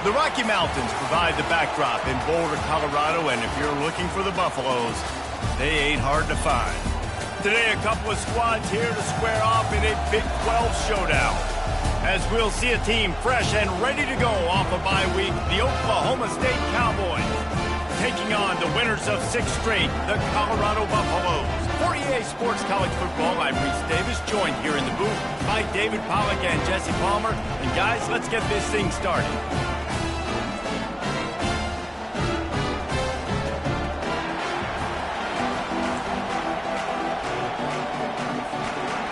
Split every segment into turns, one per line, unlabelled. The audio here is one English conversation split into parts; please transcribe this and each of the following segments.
The Rocky Mountains provide the backdrop in Boulder, Colorado, and if you're looking for the Buffaloes, they ain't hard to find. Today, a couple of squads here to square off in a Big 12 showdown. As we'll see a team fresh and ready to go off a bye week, the Oklahoma State Cowboys taking on the winners of 6 straight, the Colorado Buffaloes. For EA Sports College Football, I'm Reese Davis, joined here in the booth by David Pollack and Jesse Palmer. And guys, let's get this thing started.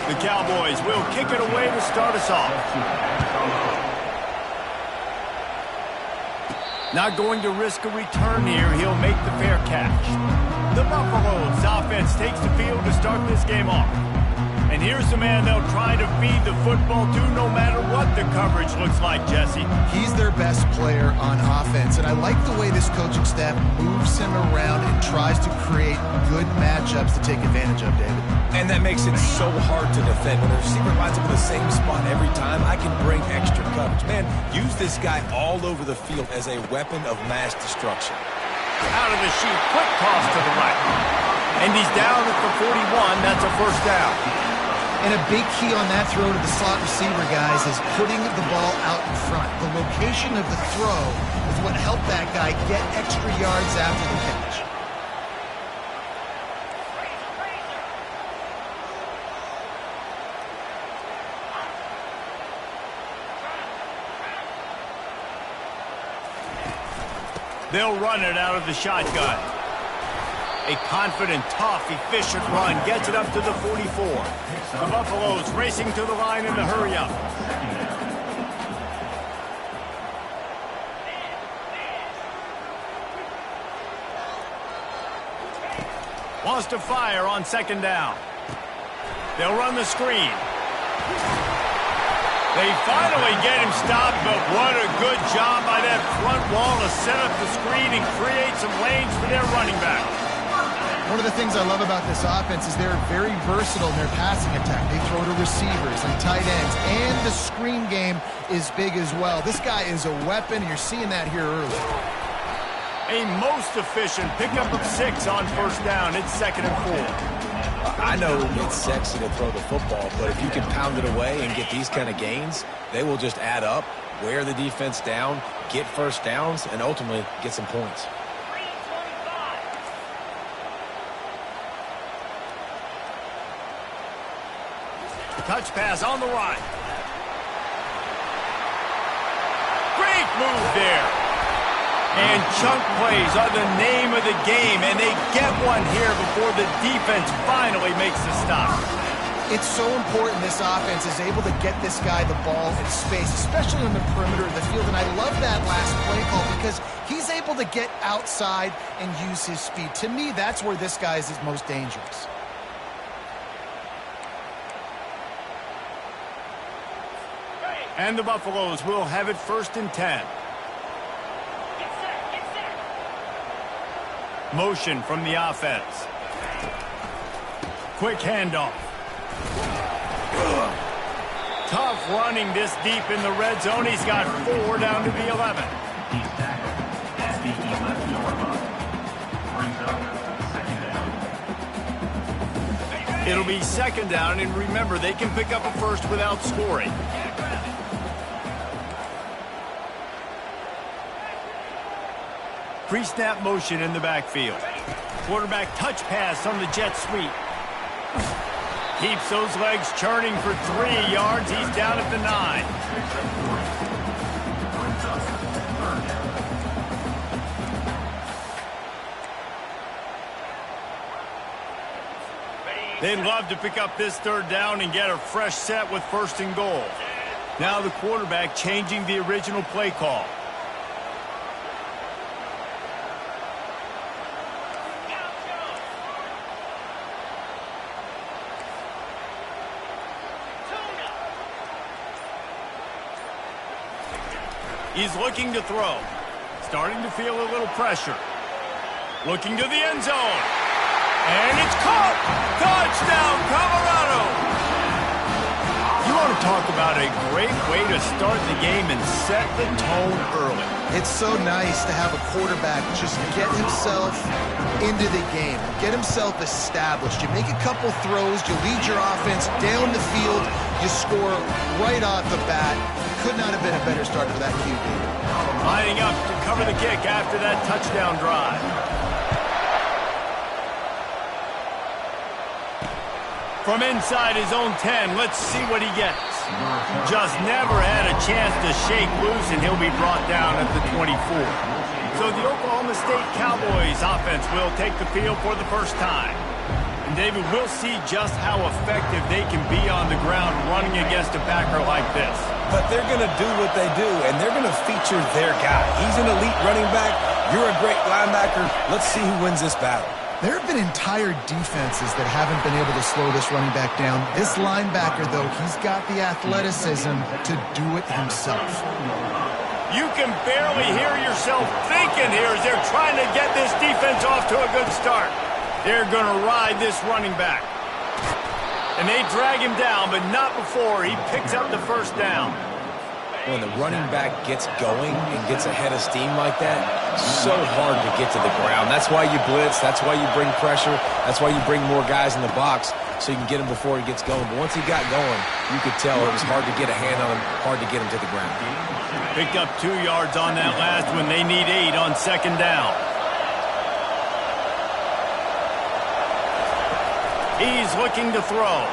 The Cowboys will kick it away to start us off. Not going to risk a return here. He'll make the fair catch. The Buffaloes offense takes the field to start this game off. And here's the man they'll try to feed the football to no matter what the coverage looks like, Jesse.
He's their best player on offense, and I like the way this coaching staff moves him around and tries to create good matchups to take advantage of, David.
And that makes it so hard to defend. When the receiver lines up in the same spot every time, I can bring extra coverage. Man, use this guy all over the field as a weapon of mass destruction.
Out of the chute, quick toss to the right. And he's down at the 41. That's a first down.
And a big key on that throw to the slot receiver, guys, is putting the ball out in front. The location of the throw is what helped that guy get extra yards after the catch.
They'll run it out of the shotgun. A confident, tough, efficient run gets it up to the 44. The Buffaloes racing to the line in the hurry-up. Wants to fire on second down. They'll run the screen. They finally get him stopped, but what a good job by that front wall to set up the screen and create some lanes for their running back.
One of the things I love about this offense is they're very versatile in their passing attack. They throw to receivers and tight ends, and the screen game is big as well. This guy is a weapon, and you're seeing that here early.
A most efficient pickup of 6 on first down. It's 2nd and 4.
I know it's sexy to throw the football, but if you can pound it away and get these kind of gains, they will just add up, wear the defense down, get first downs, and ultimately get some points.
Touch pass on the right. Great move there. And chunk plays are the name of the game, and they get one here before the defense finally makes the stop.
It's so important this offense is able to get this guy the ball in space, especially on the perimeter of the field. And I love that last play call because he's able to get outside and use his speed. To me, that's where this guy is his most dangerous.
And the Buffaloes will have it 1st and 10. Motion from the offense. Quick handoff. Tough running this deep in the red zone. He's got 4 down to the 11. It'll be 2nd down, and remember, they can pick up a first without scoring. Pre-snap motion in the backfield. Quarterback touch pass on the jet sweep. Keeps those legs churning for 3 yards. He's down at the 9. They'd love to pick up this 3rd down and get a fresh set with 1st and goal. Now the quarterback changing the original play call. He's looking to throw. Starting to feel a little pressure. Looking to the end zone. And it's caught! Touchdown, Colorado! You want to talk about a great way to start the game and set the tone early.
It's so nice to have a quarterback just get himself into the game, get himself established. You make a couple throws, you lead your offense down the field, you score right off the bat. Could not have been a better start for that QB.
Lining up to cover the kick after that touchdown drive. From inside his own 10, let's see what he gets. Just never had a chance to shake loose, and he'll be brought down at the 24. So the Oklahoma State Cowboys offense will take the field for the first time. And David, we'll see just how effective they can be on the ground running against a backer like this.
But they're going to do what they do, and they're going to feature their guy. He's an elite running back. You're a great linebacker. Let's see who wins this battle.
There have been entire defenses that haven't been able to slow this running back down. This linebacker, though, he's got the athleticism to do it himself.
You can barely hear yourself thinking here as they're trying to get this defense off to a good start. They're going to ride this running back. And they drag him down, but not before he picks up the first down.
When the running back gets going and gets ahead of steam like that, so hard to get to the ground. That's why you blitz. That's why you bring pressure. That's why you bring more guys in the box so you can get him before he gets going. But once he got going, you could tell it was hard to get a hand on him, hard to get him to the ground.
Picked up 2 yards on that last one. They need 8 on second down. He's looking to throw.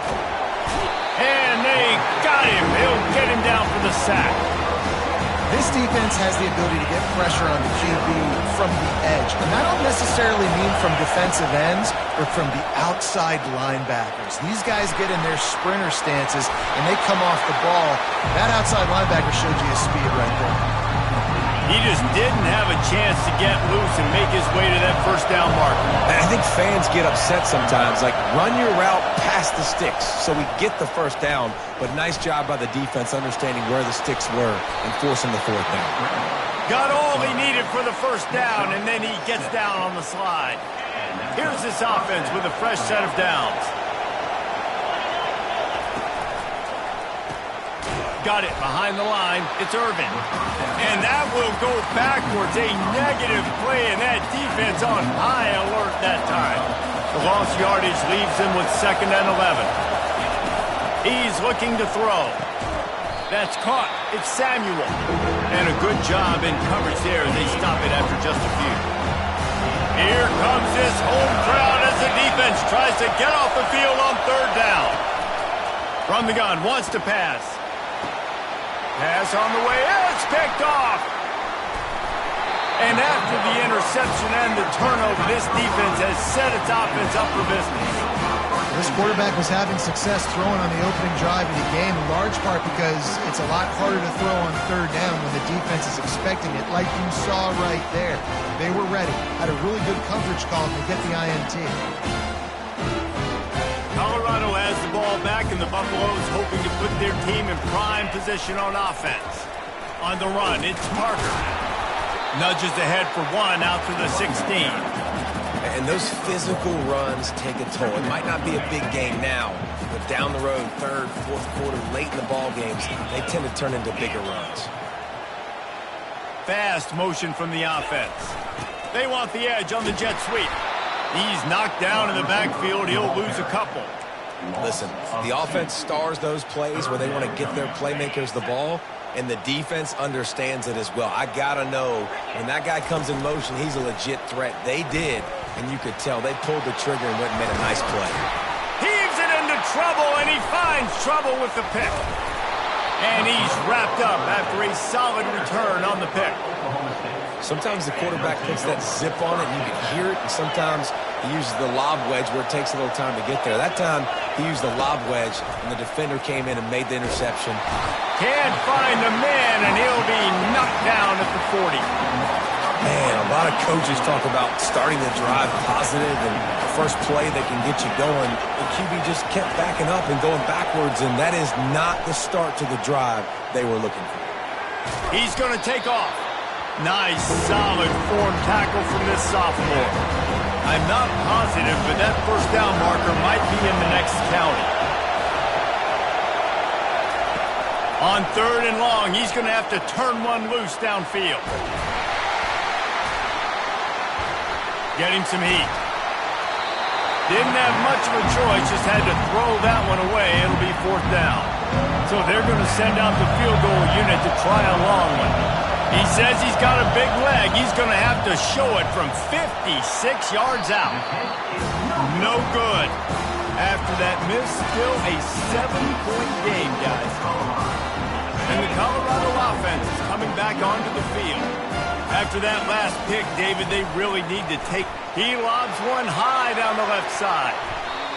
And they got him. They'll get him down for the sack.
This defense has the ability to get pressure on the QB from the edge. And that don't necessarily mean from defensive ends or from the outside linebackers. These guys get in their sprinter stances and they come off the ball. That outside linebacker showed you his speed right there.
He just didn't have a chance to get loose and make his way to that first down marker.
And I think fans get upset sometimes, like run your route past the sticks so we get the first down. But nice job by the defense understanding where the sticks were and forcing the fourth down.
Got all he needed for the first down, and then he gets down on the slide. Here's this offense with a fresh set of downs. Got it behind the line. It's Irvin. And that will go backwards. A negative play, and that defense on high alert that time. The lost yardage leaves him with 2nd and 11. He's looking to throw. That's caught. It's Samuel. And a good job in coverage there. They stop it after just a few. Here comes this home crowd as the defense tries to get off the field on 3rd down. From the gun, wants to pass. Pass on the way, it's picked off. And after the interception and the turnover, this defense has set its offense up for business.
This quarterback was having success throwing on the opening drive of the game, in large part because it's a lot harder to throw on 3rd down when the defense is expecting it, like you saw right there. They were ready, had a really good coverage call to get the INT.
Colorado has the ball back, and the Buffaloes hoping to put their team in prime position on offense. On the run, it's Parker. Nudges ahead for 1 out to the 16.
And those physical runs take a toll. It might not be a big game now, but down the road, 3rd, 4th quarter, late in the ball games, they tend to turn into bigger runs.
Fast motion from the offense. They want the edge on the jet sweep. He's knocked down in the backfield. He'll lose a couple.
Listen, the offense stars those plays where they want to get their playmakers the ball, and the defense understands it as well. I got to know when that guy comes in motion, he's a legit threat. They did, and you could tell they pulled the trigger and went and made a nice play.
Heaves it into trouble, and he finds trouble with the pick. And he's wrapped up after a solid return on the pick.
Sometimes the quarterback puts that zip on it, and you can hear it, and sometimes he uses the lob wedge where it takes a little time to get there. That time, he used the lob wedge, and the defender came in and made the interception.
Can't find the man, and he'll be knocked down at the 40.
Man, a lot of coaches talk about starting the drive positive and the first play that can get you going. The QB just kept backing up and going backwards, and that is not the start to the drive they were looking for.
He's going to take off. Nice, solid form tackle from this sophomore. I'm not positive, but that first down marker might be in the next county. On 3rd and long, he's going to have to turn one loose downfield. Get him some heat. Didn't have much of a choice, just had to throw that one away. It'll be 4th down. So they're going to send out the field goal unit to try a long one. He says he's got a big leg. He's going to have to show it from 56 yards out. No good. After that miss, still a 7-point game, guys. And the Colorado offense is coming back onto the field. After that last pick, David, they really need to take. He lobs one high down the left side.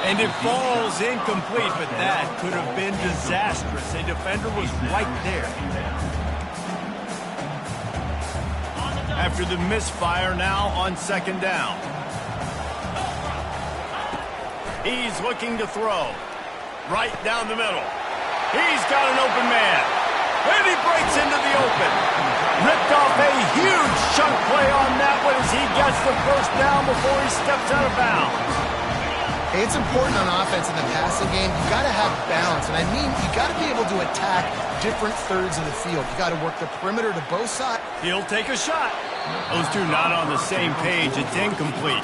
And it falls incomplete, but that could have been disastrous. A defender was right there. After the misfire, now on 2nd down. He's looking to throw. Right down the middle. He's got an open man. And he breaks into the open. Ripped off a huge chunk play on that one as he gets the 1st down before he steps out of bounds.
Hey, it's important on offense in the passing game. You got to have balance. And I mean, you got to be able to attack different thirds of the field. You got to work the perimeter to both sides.
He'll take a shot. Those two not on the same page. It's incomplete.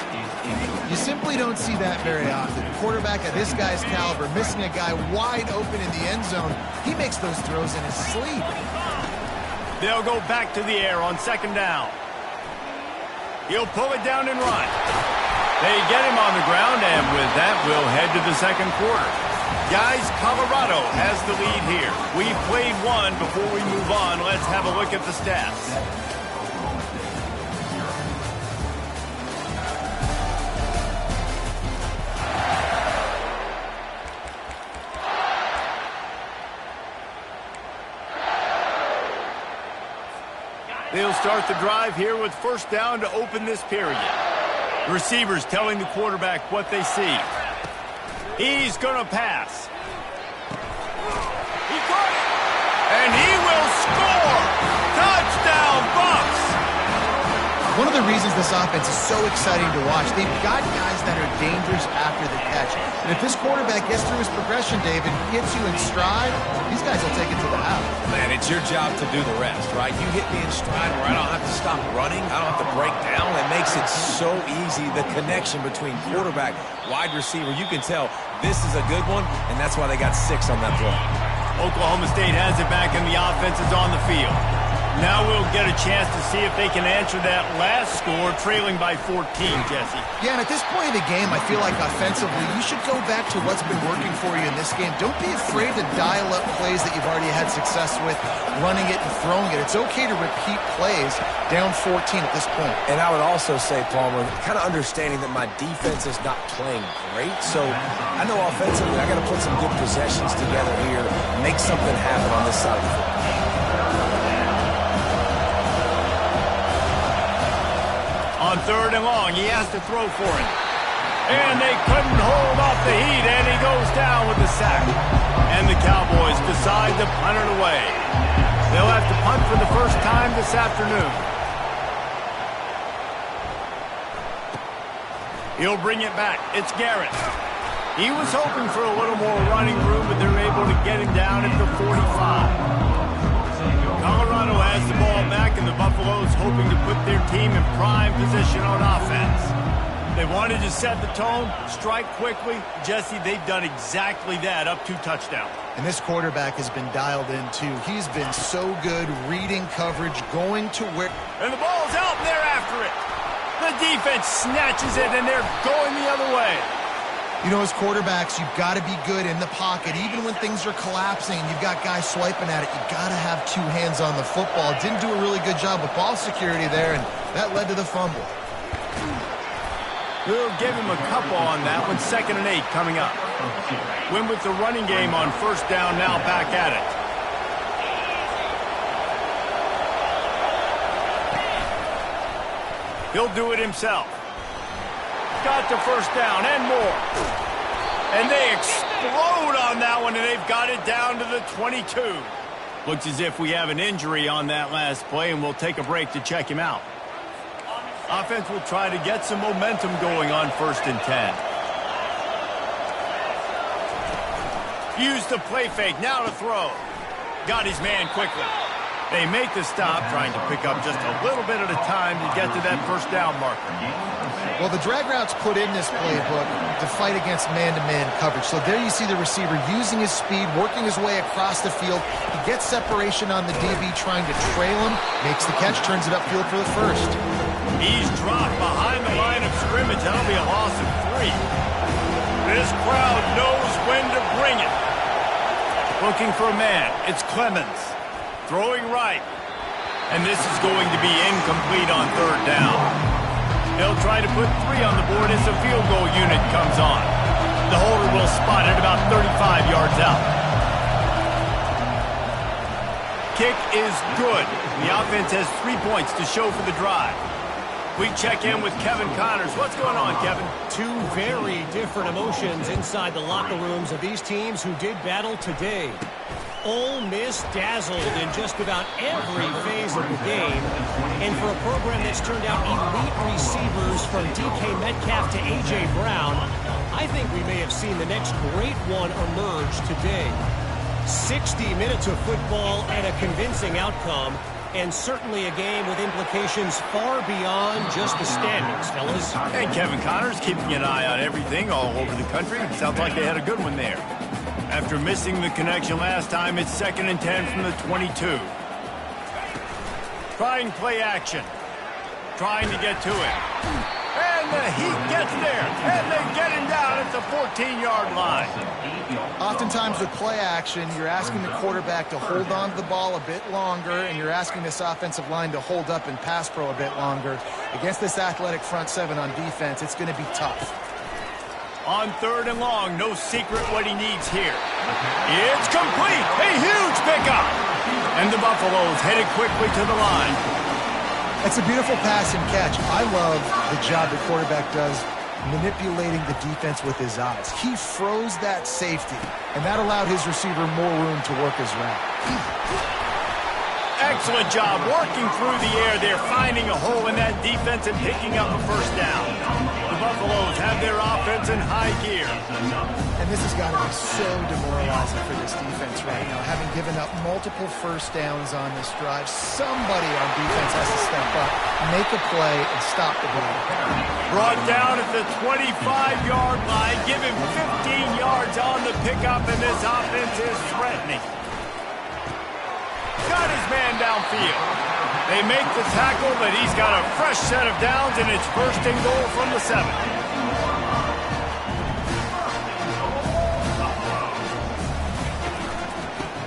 You simply don't see that very often. A quarterback of this guy's caliber missing a guy wide open in the end zone. He makes those throws in his sleep.
They'll go back to the air on 2nd down. He'll pull it down and run. They get him on the ground, and with that, we'll head to the 2nd quarter. Guys, Colorado has the lead here. We played one. Before we move on, let's have a look at the stats. They'll start the drive here with 1st down to open this period. Receivers telling the quarterback what they see. He's going to pass. He caught it. And he will score. Touchdown, Bucs.
One of the reasons this offense is so exciting to watch, they've got guys that are dangerous after the catch. And if this quarterback gets through his progression, David, hits you in stride, these guys will take it to the house.
Man, it's your job to do the rest, right? You hit me in stride where I don't have to stop running. I don't have to break down. It makes it so easy, the connection between quarterback, wide receiver. You can tell this is a good one, and that's why they got 6 on that play.
Oklahoma State has it back, and the offense is on the field. Now we'll get a chance to see if they can answer that last score, trailing by 14, Jesse.
Yeah, and at this point of the game, I feel like offensively, you should go back to what's been working for you in this game. Don't be afraid to dial up plays that you've already had success with, running it and throwing it. It's okay to repeat plays down 14 at this point.
And I would also say, Palmer, kind of understanding that my defense is not playing great, so I know offensively I got to put some good possessions together here, make something happen on this side of the football.
On 3rd and long, he has to throw for it. And they couldn't hold off the heat, and he goes down with the sack. And the Cowboys decide to punt it away. They'll have to punt for the first time this afternoon. He'll bring it back. It's Garrett. He was hoping for a little more running room, but they're able to get him down at the 45. Colorado has the ball back, and the Buffaloes hoping to put their team in prime position on offense. They wanted to set the tone, strike quickly. Jesse, they've done exactly that, up 2 touchdowns.
And this quarterback has been dialed in, too. He's been so good reading coverage, going to where...
And the ball's out, and they're after it. The defense snatches it, and they're going the other way.
You know, as quarterbacks, you've got to be good in the pocket. Even when things are collapsing and you've got guys swiping at it, you've got to have 2 hands on the football. Didn't do a really good job with ball security there, and that led to the fumble.
We'll give him a couple on that one. 2nd and 8 coming up. Win with the running game on 1st down, now back at it. He'll do it himself. Got to 1st down and more. And they explode on that one, and they've got it down to the 22. Looks as if we have an injury on that last play, and we'll take a break to check him out. Offense will try to get some momentum going on 1st and 10. Use the play fake, now to throw. Got his man quickly. They make the stop, trying to pick up just a little bit at a time to get to that first down marker.
Well, the drag routes put in this playbook to fight against man-to-man coverage. So there you see the receiver using his speed, working his way across the field. He gets separation on the DB, trying to trail him, makes the catch, turns it upfield for the first.
He's dropped behind the line of scrimmage. That'll be a loss of 3. This crowd knows when to bring it. Looking for a man. It's Clemens. Throwing right. And this is going to be incomplete on third down. They'll try to put 3 on the board as the field goal unit comes on. The holder will spot it about 35 yards out. Kick is good. The offense has 3 points to show for the drive. We check in with Kevin Connors. What's going on, Kevin?
2 very different emotions inside the locker rooms of these teams who did battle today. Ole Miss dazzled in just about every phase of the game. And for a program that's turned out elite receivers from DK Metcalf to A.J. Brown, I think we may have seen the next great one emerge today. 60 minutes of football and a convincing outcome, and certainly a game with implications far beyond just the standings, fellas.
And Kevin Connors keeping an eye on everything all over the country. Sounds like they had a good one there. After missing the connection last time, it's 2nd and 10 from the 22. Trying play action. Trying to get to it. And the Heat gets there. And they get him down at the 14-yard line.
Oftentimes with play action, you're asking the quarterback to hold on to the ball a bit longer, and you're asking this offensive line to hold up and pass pro a bit longer. Against this athletic front 7 on defense, it's going to be tough.
On 3rd and long, no secret what he needs here. It's complete. A huge pickup. And the Buffaloes headed quickly to the line.
It's a beautiful pass and catch. I love the job the quarterback does manipulating the defense with his eyes. He froze that safety, and that allowed his receiver more room to work his route.
Excellent job working through the air there, finding a hole in that defense and picking up a first down. The Buffaloes have their offense in high gear.
And this has got to be so demoralizing for this defense right now. Having given up multiple first downs on this drive, somebody on defense has to step up, make a play, and stop the bleed.
Brought down at the 25-yard line, give him 15 yards on the pickup, and this offense is threatening. Got his man downfield. They make the tackle, but he's got a fresh set of downs, and it's 1st and goal from the 7.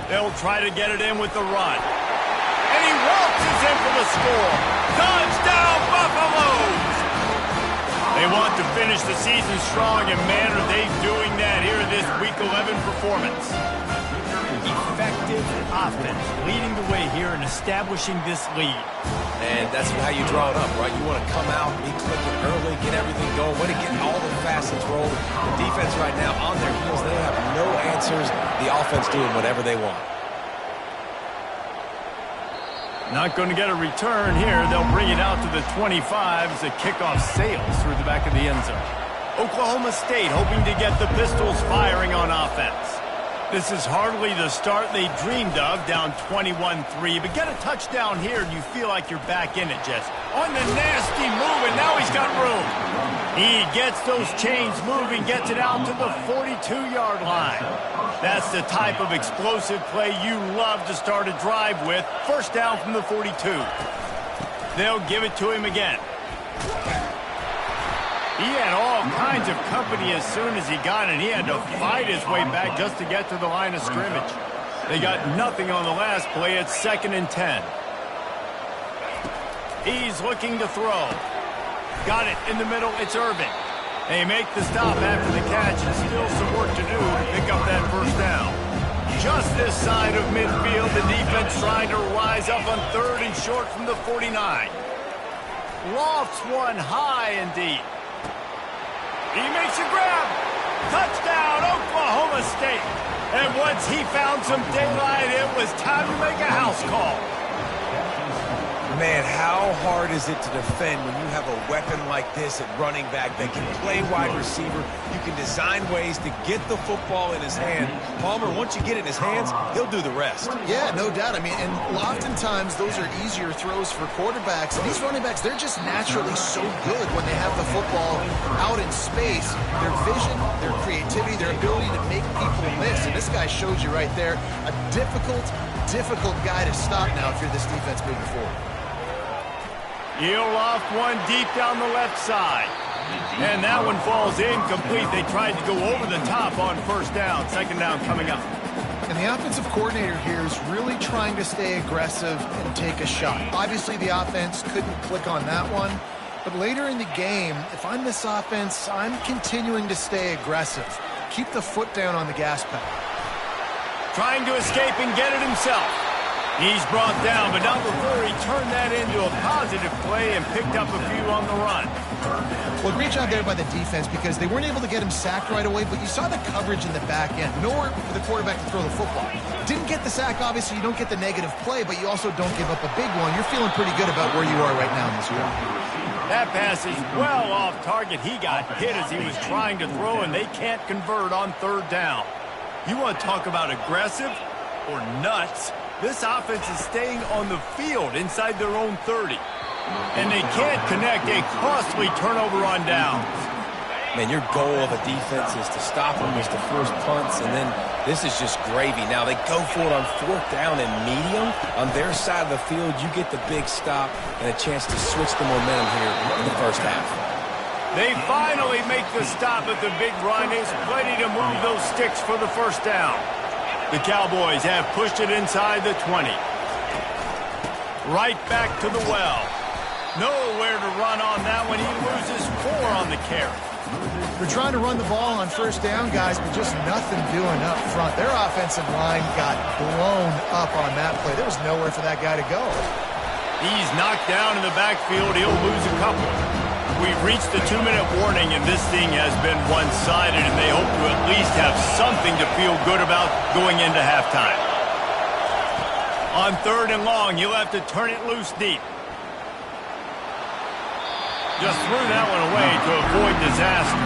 They'll try to get it in with the run. And he waltzes in for the score. Touchdown, Buffaloes! They want to finish the season strong, and man, are they doing that here in this Week 11 performance. Effective offense leading the way here and establishing this lead.
And that's how you draw it up, right? You want to come out, be clicking early, get everything going, way to get all the facets rolling. The defense right now on their heels, they have no answers. The offense doing whatever they want.
Not going to get a return here. They'll bring it out to the 25 as the kickoff sails through the back of the end zone. Oklahoma State hoping to get the Pistols firing on offense. This is hardly the start they dreamed of, down 21-3. But get a touchdown here and you feel like you're back in it, Jess. On the nasty move, and now he's got room. He gets those chains moving, gets it out to the 42-yard line. That's the type of explosive play you love to start a drive with. First down from the 42. They'll give it to him again. He had all kinds of company as soon as he got it. He had to fight his way back just to get to the line of scrimmage. They got nothing on the last play. It's 2nd and 10. He's looking to throw. Got it in the middle. It's Irving. They make the stop after the catch, and still some work to do to pick up that first down. Just this side of midfield, the defense trying to rise up on 3rd and short from the 49. Lofts one high and deep. He makes a grab. Touchdown, Oklahoma State. And once he found some daylight, it was time to make a house call.
Man, how hard is it to defend when you have a weapon like this at running back that can play wide receiver? You can design ways to get the football in his hand. Palmer, once you get it in his hands, he'll do the rest.
Yeah, no doubt. I mean, and oftentimes those are easier throws for quarterbacks. These running backs, they're just naturally so good when they have the football out in space. Their vision, their creativity, their ability to make people miss. And this guy shows you right there, a difficult guy to stop now if you're this defense moving forward.
He'll loft one deep down the left side. And that one falls incomplete. They tried to go over the top on first down. Second down coming up.
And the offensive coordinator here is really trying to stay aggressive and take a shot. Obviously, the offense couldn't click on that one. But later in the game, if I'm this offense, I'm continuing to stay aggressive. Keep the foot down on the gas pedal.
Trying to escape and get it himself. He's brought down, but not before he turned that into a positive play and picked up a few on the run.
Well, great job there by the defense because they weren't able to get him sacked right away, but you saw the coverage in the back end. Nowhere for the quarterback to throw the football. Didn't get the sack, obviously. You don't get the negative play, but you also don't give up a big one. You're feeling pretty good about where you are right now in this game.
That pass is well off target. He got hit as he was trying to throw, and they can't convert on third down. You want to talk about aggressive or nuts? This offense is staying on the field inside their own 30. And they can't connect a costly turnover on downs.
Man, your goal of a defense is to stop them, is to force punts, and then this is just gravy. Now, they go for it on fourth down and medium. On their side of the field, you get the big stop and a chance to switch the momentum here in the first half.
They finally make the stop at the big run. Is plenty to move those sticks for the first down. The Cowboys have pushed it inside the 20. Right back to the well. Nowhere to run on that one. He loses 4 on the carry.
They're trying to run the ball on first down, guys, but just nothing doing up front. Their offensive line got blown up on that play. There was nowhere for that guy to go.
He's knocked down in the backfield. He'll lose a couple. We've reached the 2-minute warning, and this thing has been one-sided, and they hope to at least have something to feel good about going into halftime. On third and long, you'll have to turn it loose deep. Just threw that one away to avoid disaster.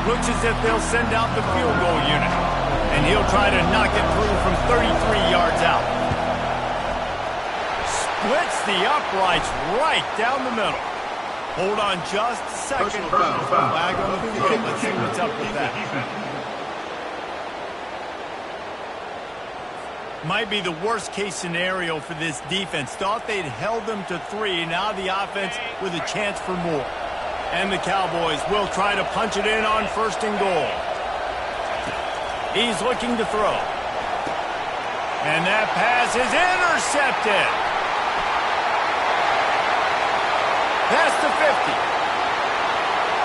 Looks as if they'll send out the field goal unit, and he'll try to knock it through from 33 yards out. Splits the uprights right down the middle. Hold on just a second. Flag on the field. Let's see what's up with that. Might be the worst-case scenario for this defense. Thought they'd held them to 3. Now the offense with a chance for more. And the Cowboys will try to punch it in on first and goal. He's looking to throw. And that pass is intercepted. Past the 50.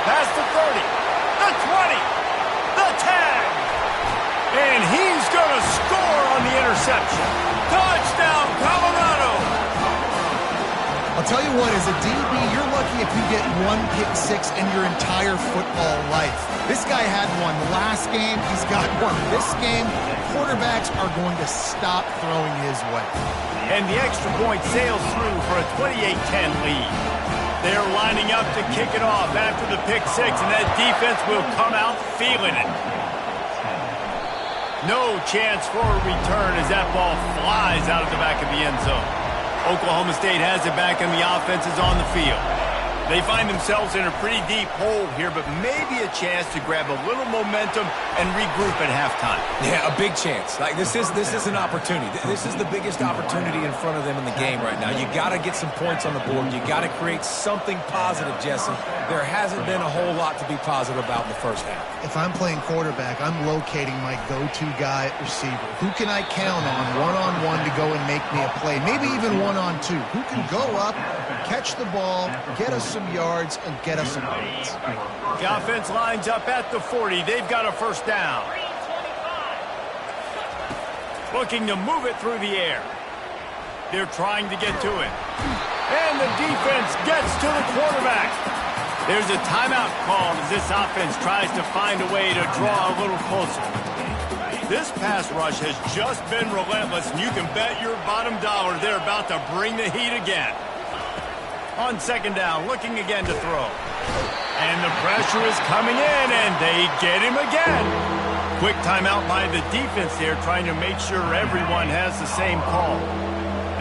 Past the 30. The 20. The 10. And he's going to score on the interception. Touchdown, Colorado.
I'll tell you what, as a DB, you're lucky if you get 1 pick 6 in your entire football life. This guy had one last game. He's got one this game. Quarterbacks are going to stop throwing his way.
And the extra point sails through for a 28-10 lead. They're lining up to kick it off after the pick 6, and that defense will come out feeling it. No chance for a return as that ball flies out of the back of the end zone. Oklahoma State has it back, and the offense is on the field. They find themselves in a pretty deep hole here, but maybe a chance to grab a little momentum and regroup at halftime.
Yeah, a big chance. Like this is an opportunity. This is the biggest opportunity in front of them in the game right now. You got to get some points on the board. You got to create something positive, Jesse. There hasn't been a whole lot to be positive about in the first half.
If I'm playing quarterback, I'm locating my go-to guy at receiver. Who can I count on one-on-one to go and make me a play? Maybe even one-on-two. Who can go up, catch the ball, get us some yards, and get us some points?
The offense lines up at the 40. They've got a first down. Looking to move it through the air. They're trying to get to it. And the defense gets to the quarterback. There's a timeout called as this offense tries to find a way to draw a little closer. This pass rush has just been relentless, and you can bet your bottom dollar they're about to bring the heat again. On second down, looking again to throw. And the pressure is coming in, and they get him again. Quick timeout by the defense here, trying to make sure everyone has the same call.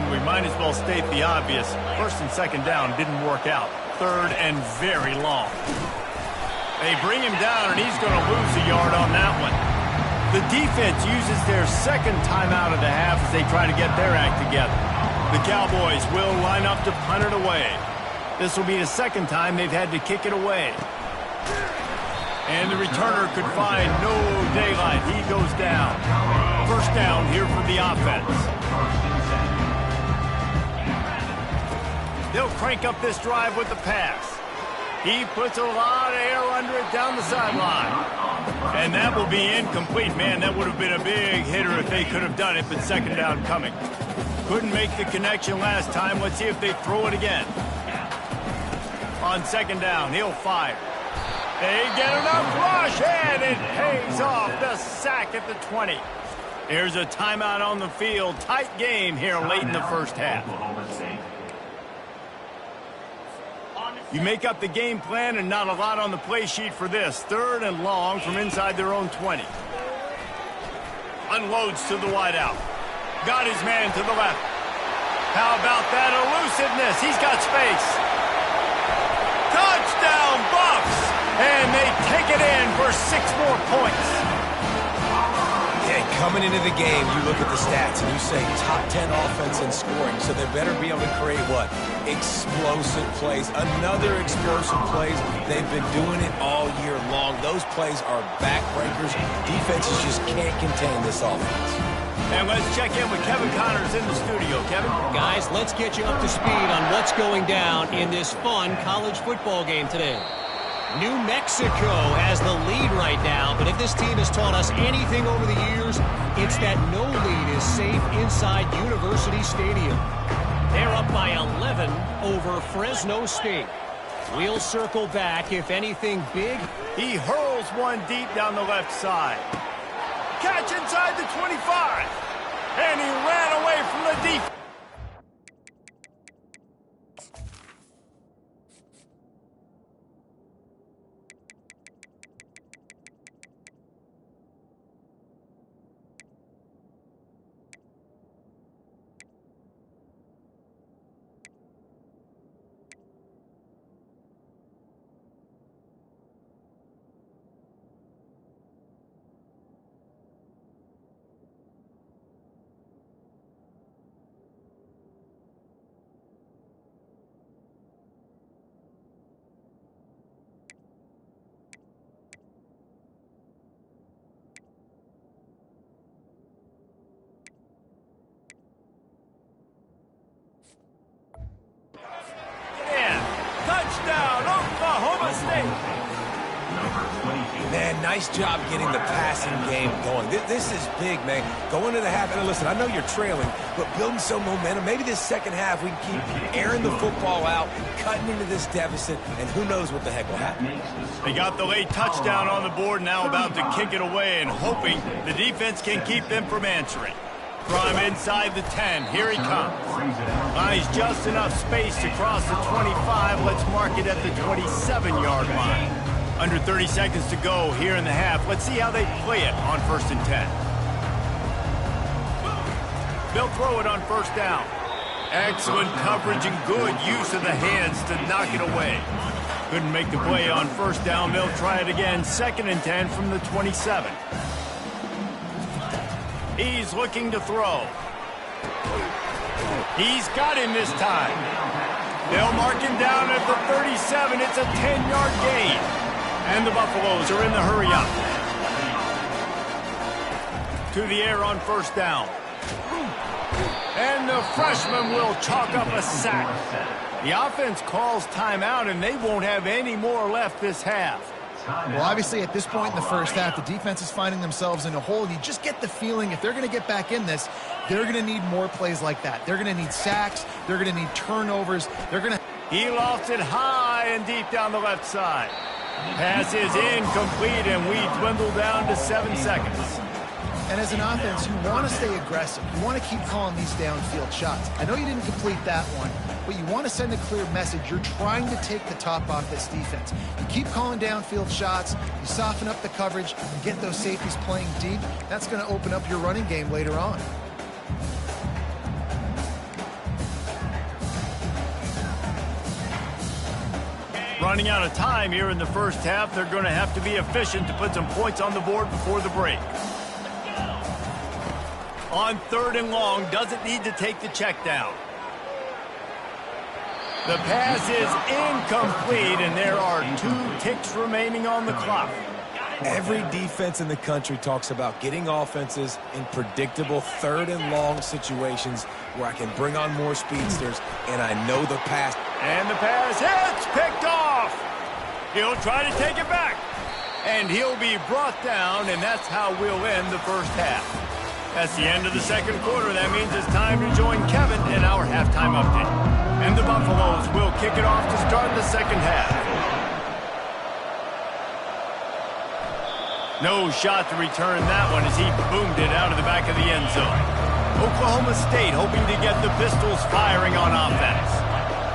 And we might as well state the obvious. First and second down didn't work out. Third and very long. They bring him down, and he's going to lose a yard on that one. The defense uses their second timeout of the half as they try to get their act together. The Cowboys will line up to punt it away. This will be the second time they've had to kick it away. And the returner could find no daylight. He goes down. First down here for the offense. They'll crank up this drive with the pass. He puts a lot of air under it down the sideline. And that will be incomplete. Man, that would have been a big hitter if they could have done it, but second down coming. Couldn't make the connection last time. Let's see if they throw it again. On second down, he'll fire. They get enough rush, and it pays off. The sack at the 20. There's a timeout on the field. Tight game here late in the first half. You make up the game plan and not a lot on the play sheet for this. Third and long from inside their own 20. Unloads to the wideout. Got his man to the left. How about that elusiveness? He's got space. Touchdown Buffs! And they take it in for 6 more points.
Yeah, coming into the game, you look at the stats and you say top 10 offense in scoring, so they better be able to create what? Explosive plays. Another explosive plays. They've been doing it all year long. Those plays are backbreakers. Defenses just can't contain this offense.
And let's check in with Kevin Connors in the studio. Kevin?
Guys, let's get you up to speed on what's going down in this fun college football game today. New Mexico has the lead right now, but if this team has taught us anything over the years, it's that no lead is safe inside University Stadium. They're up by 11 over Fresno State. We'll circle back if anything big.
He hurls one deep down the left side. Catch inside the 25. And he ran away from the defense.
Man, nice job getting the passing game going. This is big, man. Going to the half, and listen, I know you're trailing, but building some momentum. Maybe this second half we can keep airing the football out, cutting into this deficit, and who knows what the heck will happen.
They got the late touchdown on the board, now about to kick it away and hoping the defense can keep them from answering. From inside the 10, here he comes. Buys just enough space to cross the 25. Let's mark it at the 27-yard line. Under 30 seconds to go here in the half. Let's see how they play it on 1st and 10. They'll throw it on first down. Excellent coverage and good use of the hands to knock it away. Couldn't make the play on first down. They'll try it again. 2nd and 10 from the 27. He's looking to throw. He's got him this time. They'll mark him down at the 37. It's a 10-yard gain. And the Buffaloes are in the hurry up. To the air on first down. And the freshman will chalk up a sack. The offense calls timeout, and they won't have any more left this half.
Well, obviously, at this point in the first half, the defense is finding themselves in a hole. You just get the feeling if they're going to get back in this, they're going to need more plays like that. They're going to need sacks. They're going to need turnovers. They're going to...
He lofts it high and deep down the left side. Pass is incomplete, and we dwindle down to 7 seconds.
And as an offense, you want to stay aggressive. You want to keep calling these downfield shots. I know you didn't complete that one, but you want to send a clear message. You're trying to take the top off this defense. You keep calling downfield shots, you soften up the coverage, you get those safeties playing deep. That's going to open up your running game later on.
Running out of time here in the first half. They're going to have to be efficient to put some points on the board before the break. On 3rd and long, doesn't need to take the check down. The pass is incomplete, and there are 2 ticks remaining on the clock.
Every defense in the country talks about getting offenses in predictable 3rd and long situations where I can bring on more speedsters, and I know the pass.
And the pass hits, picked off. He'll try to take it back. And he'll be brought down, and that's how we'll end the first half. That's the end of the second quarter. That means it's time to join Kevin in our halftime update. And the Buffaloes will kick it off to start the second half. No shot to return that one as he boomed it out of the back of the end zone. Oklahoma State hoping to get the Pistols firing on offense.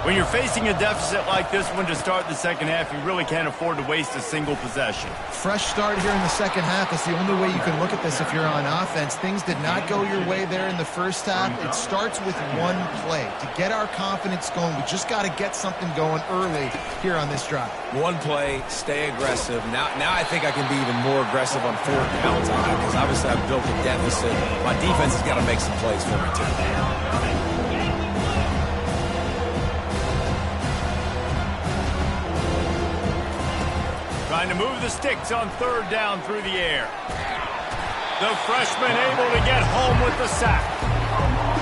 When you're facing a deficit like this one to start the second half, you really can't afford to waste a single possession.
Fresh start here in the second half is the only way you can look at this if you're on offense. Things did not go your way there in the first half. It starts with one play. To get our confidence going, we just got to get something going early here on this drive.
One play, stay aggressive. Now I think I can be even more aggressive on 4th downs because obviously I've built a deficit. My defense has got to make some plays for me too.
Trying to move the sticks on 3rd down through the air. The freshman able to get home with the sack.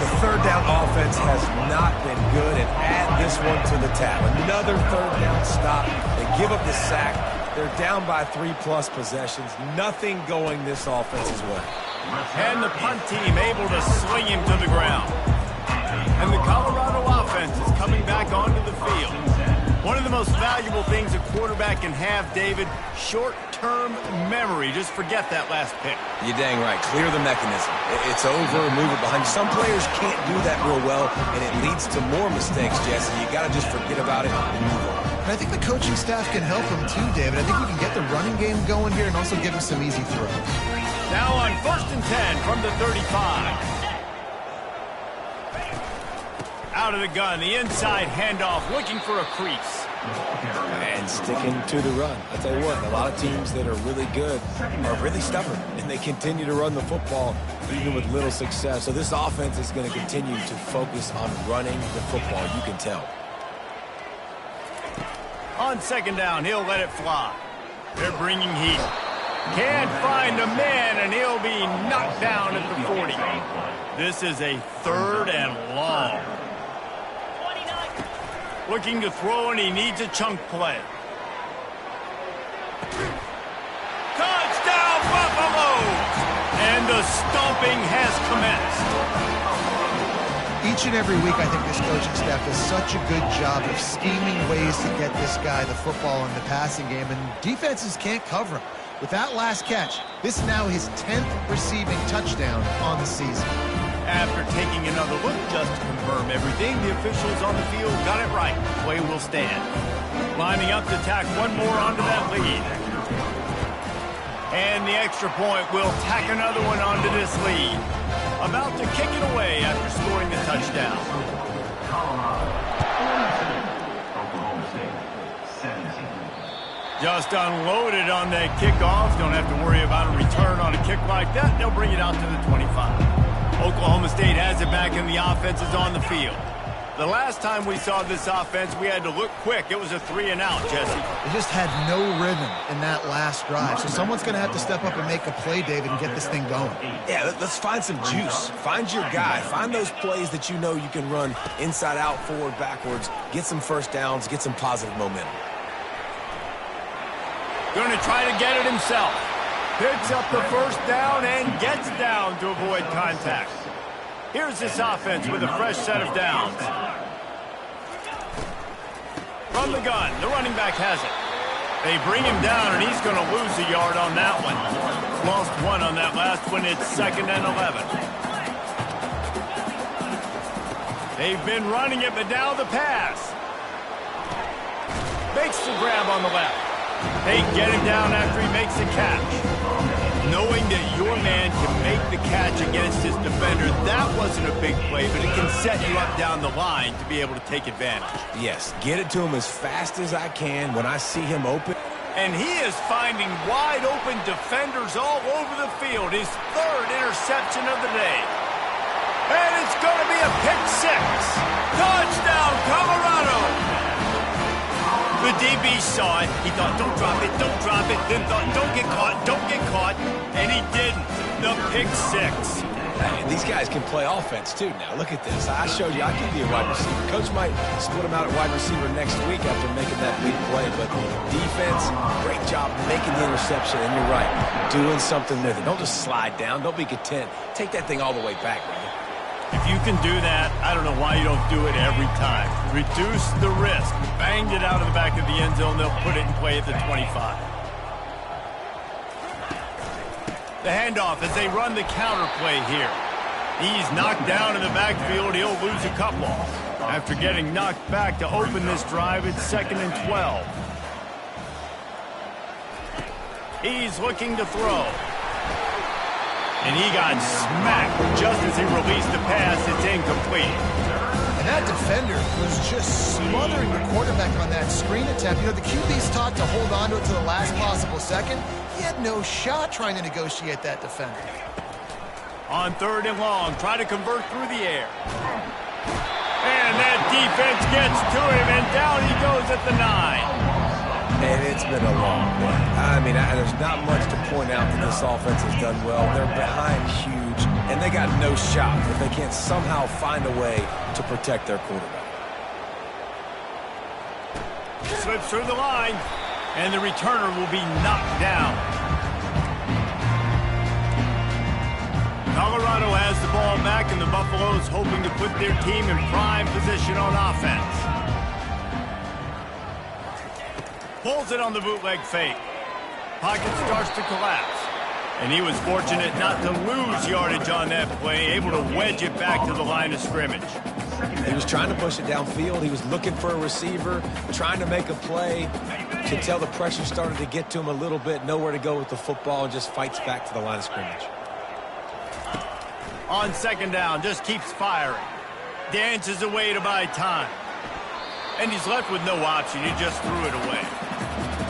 The 3rd down offense has not been good, and add this one to the tab. Another 3rd down stop. They give up the sack. They're down by 3+ possessions. Nothing going this offense's way.
And the punt team able to sling him to the ground. And the Colorado offense is coming back onto the field. One of the most valuable things a quarterback can have, David, short-term memory. Just forget that last pick.
You're dang right. Clear the mechanism. It's over, move it behind you. Some players can't do that real well, and it leads to more mistakes, Jesse. You got to just forget about it and move on.
And I think the coaching staff can help him too, David. I think we can get the running game going here and also give him some easy throws.
Now on 1st and 10 from the 35. Out of the gun, the inside handoff, looking for a crease.
And sticking to the run. I'll tell you what, a lot of teams that are really good are really stubborn, and they continue to run the football even with little success. So this offense is going to continue to focus on running the football, you can tell.
On 2nd down, he'll let it fly. They're bringing heat. Can't find a man, and he'll be knocked down at the 40. This is a 3rd and long. Looking to throw, and he needs a chunk play. Touchdown, Buffaloes! And the stomping has commenced.
Each and every week, I think this coaching staff does such a good job of scheming ways to get this guy the football in the passing game, and defenses can't cover him. With that last catch, this is now his 10th receiving touchdown on the season.
After taking another look just to confirm everything, the officials on the field got it right. Play will stand. Lining up to tack one more onto that lead. And the extra point will tack another one onto this lead. About to kick it away after scoring the touchdown. Just unloaded on that kickoff. Don't have to worry about a return on a kick like that. They'll bring it out to the 25. Oklahoma State has it back, and the offense is on the field. The last time we saw this offense, we had to look quick. It was a 3-and-out, Jesse.
They just had no rhythm in that last drive. So someone's going to have to step up and make a play, David, and get this thing going.
Yeah, let's find some juice. Find your guy. Find those plays that you know you can run inside out, forward, backwards. Get some first downs. Get some positive momentum.
Going to try to get it himself. Picks up the first down and gets down to avoid contact. Here's this offense with a fresh set of downs. From the gun, the running back has it. They bring him down, and he's going to lose a yard on that one. Lost one on that last one. It's 2nd and 11. They've been running it, but now the pass. Makes the grab on the left. They get him down after he makes the catch. Knowing that your man can make the catch against his defender, that wasn't a big play, but it can set you up down the line to be able to take advantage.
Yes, get it to him as fast as I can when I see him open.
And he is finding wide-open defenders all over the field. His third interception of the day. And it's going to be a pick six. Touchdown, Colorado! The DB saw it. He thought, don't drop it, don't drop it. Then thought, don't get caught. And he didn't. The pick six.
Hey, these guys can play offense, too, now. Look at this. I showed you I can be a wide receiver. Coach might split him out at wide receiver next week after making that big play. But defense, great job making the interception. And you're right, doing something with it. Don't just slide down. Don't be content. Take that thing all the way back, man.
If you can do that, I don't know why you don't do it every time. Reduce the risk. Banged it out of the back of the end zone. They'll put it in play at the 25. The handoff as they run the counter play here. He's knocked down in the backfield. He'll lose a couple. After getting knocked back to open this drive, it's 2nd and 12. He's looking to throw. And he got smacked just as he released the pass. It's incomplete.
And that defender was just smothering the quarterback on that screen attempt. You know, the QB's taught to hold on to it to the last possible second. He had no shot trying to negotiate that defender.
On 3rd and long, try to convert through the air. And that defense gets to him, and down he goes at the 9.
And it's been a long day. I mean, there's not much to point out that this offense has done well. They're behind huge, and they got no shot if they can't somehow find a way to protect their quarterback.
Slips through the line, and the returner will be knocked down. Colorado has the ball back, and the Buffaloes hoping to put their team in prime position on offense. Pulls it on the bootleg fake. Pocket starts to collapse. And he was fortunate not to lose yardage on that play, able to wedge it back to the line of scrimmage.
He was trying to push it downfield. He was looking for a receiver, trying to make a play. You can tell the pressure started to get to him a little bit, nowhere to go with the football, and just fights back to the line of scrimmage.
On 2nd down, just keeps firing. Dances away to buy time. And he's left with no option. He just threw it away.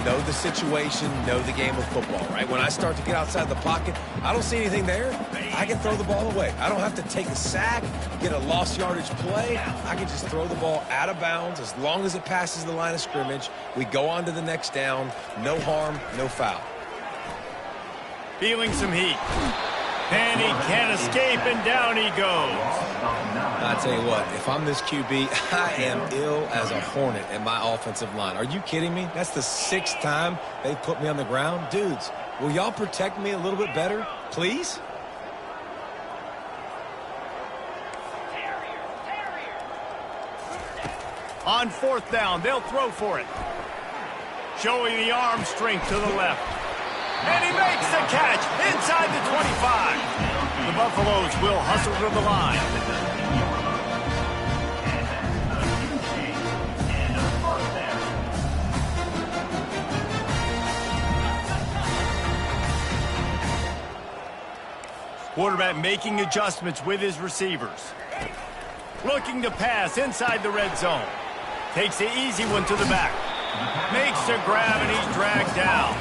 Know the situation, know the game of football, right? When I start to get outside the pocket, I don't see anything there. I can throw the ball away. I don't have to take a sack, get a lost yardage play. I can just throw the ball out of bounds as long as it passes the line of scrimmage. We go on to the next down. No harm, no foul.
Feeling some heat. And he can't escape, and down he goes.
I tell you what, if I'm this QB, I am ill as a hornet in my offensive line. Are you kidding me? That's the 6th time they put me on the ground. Dudes, will y'all protect me a little bit better, please?
On 4th down, they'll throw for it. Showing the arm strength to the left. And he makes the catch inside the 25. The Buffaloes will hustle to the line. Quarterback making adjustments with his receivers. Looking to pass inside the red zone. Takes the easy one to the back. Makes the grab, and he's dragged down.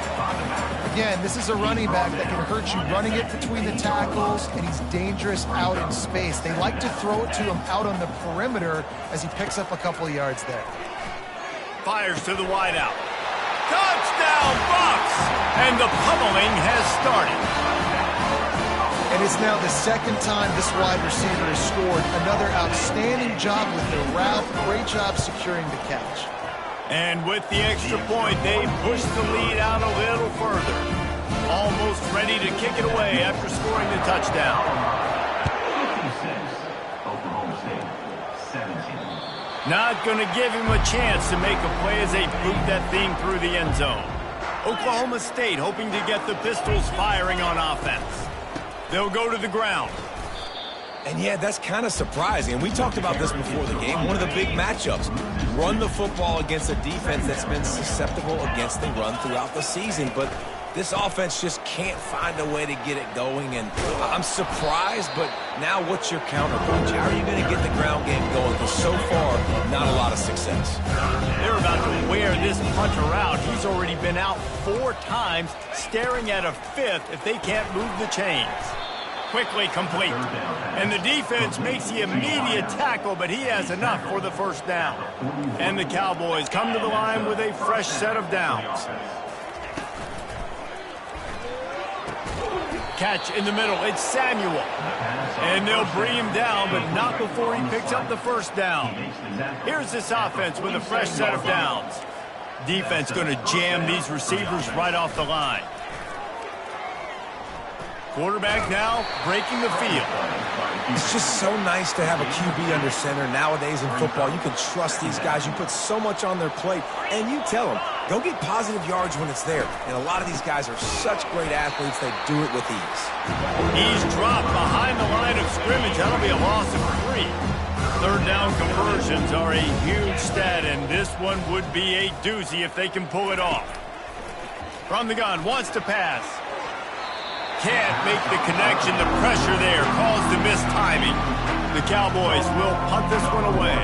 Again, this is a running back that can hurt you running it between the tackles, and he's dangerous out in space. They like to throw it to him out on the perimeter as he picks up a couple of yards there.
Fires to the wideout. Touchdown, Bucks! And the pummeling has started.
And it's now the 2nd time this wide receiver has scored. Another outstanding job with the route. Great job securing the catch.
And with the extra point, they push the lead out a little further. Almost ready to kick it away after scoring the touchdown. Not going to give him a chance to make a play as they boot that thing through the end zone. Oklahoma State hoping to get the Pistols firing on offense. They'll go to the ground.
And yeah, that's kind of surprising. And we talked about this before the game. One of the big matchups. Run the football against a defense that's been susceptible against the run throughout the season. But this offense just can't find a way to get it going. And I'm surprised, but now what's your counterpunch? How are you going to get the ground game going? Because so far, not a lot of success.
They're about to wear this punter out. He's already been out 4 times, staring at a 5th if they can't move the chains. Quickly complete. And the defense makes the immediate tackle, but he has enough for the first down. And the Cowboys come to the line with a fresh set of downs. Catch in the middle. It's Samuel. And they'll bring him down, but not before he picks up the first down. Here's this offense with a fresh set of downs. Defense going to jam these receivers right off the line. Quarterback now breaking the field.
It's just so nice to have a QB under center nowadays in football. You can trust these guys. You put so much on their plate, and you tell them, go get positive yards when it's there. And a lot of these guys are such great athletes, they do it with ease.
He's dropped behind the line of scrimmage. That'll be a loss of 3. Third down conversions are a huge stat, and this one would be a doozy if they can pull it off. From the gun, wants to pass. Can't make the connection. The pressure there caused the mistiming. The Cowboys will punt this one away.